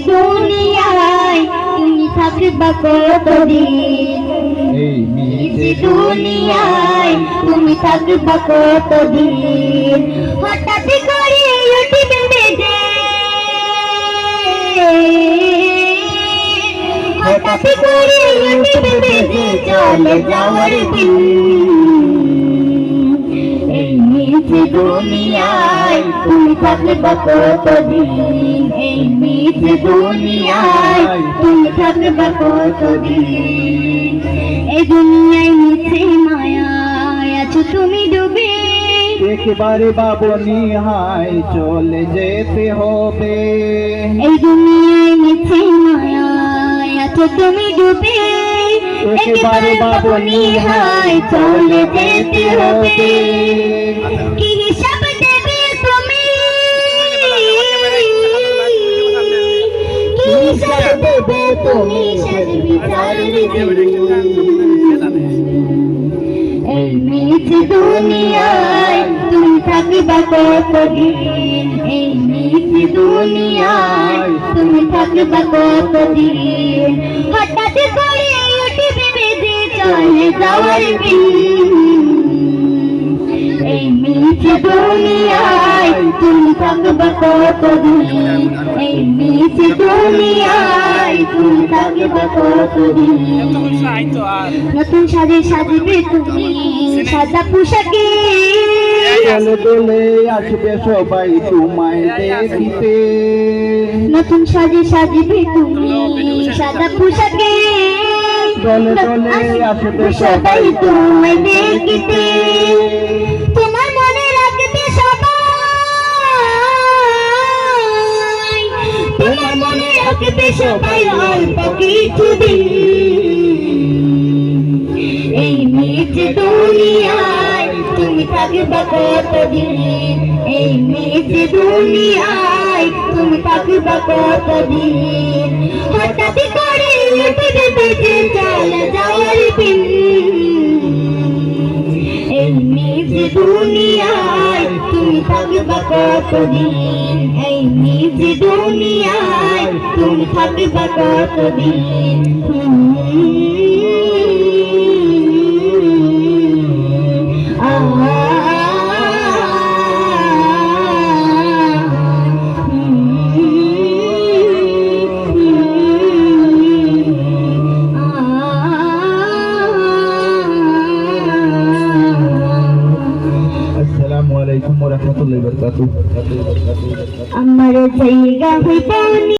দুনিয়ায় তুমি থাকবা কতদিন, এই মিছে দুনিয়ায় তুমি থাকবা কতদিন। হঠাৎ করে উঠবে বেজে, হঠাৎ করে উঠবে বেজে চলে যাওয়ার দিন। এই মিছে দুনিয়ায় তুমি থাকবা কতদিন, এই মিছে দুনিয়ায় তুমি থাকবা কতদিন। এই দুনিয়ায় মিছে মায়ায় আছো তুমি ডুবে, একেবারে বাবনি হায় চলে যেতে হবে। এই দুনিয়ায় মিছে মায়ায় আছো তুমি ডুবে, একেবারে বাবনি হায় চলে যেতে হবে। কি হিসাব দেবে তুমি, কি হিসাব দেবে তুমি শেষ বিচারের দিন। এই মিছে দুনিয়ায় তুমি থাকবা কতদিন, এই মিছে দুনিয়ায় তুমি থাকবা কতদিন। হঠাৎ করে উঠবে বেজে চলে যাওয়ার দিন। এই মিছে দুনিয়ায় তুমি থাকবা কতদিন, এই মিছে দুনিয়ায় তুমি থাকবা কতদিন। নতুন সাজে সাজবে তুমি সাদা পোশাকে, দলে দলে আসবে সবাই তোমায় দেখিতে। নতুন সাজে সাজবে তুমি সাদা পোশাকে, দলে দলে আসবে সবাই তোমায় দেখিতে। তোমার মনে রাখবে সবাই, তোমার মনে রাখবে সবাই অল্প কিছুদিন। এই মিছে দুনিয়ায় তুমি থাকবা কতদিন, এই মিছে দুনিয়ায় তুমি থাকবা কতদিন। হঠাৎ করে উঠবে বেজে চলে যাওয়ার দিন। এই মিছে দুনিয়ায় তুমি থাকবা কতদিন, এই মিছে দুনিয়ায় তুমি থাকবা কতদিন। আসসালামু আলাইকুম ওয়া রাহমাতুল্লাহি ওয়া বারাকাতুহু। আমার জায়গা হইব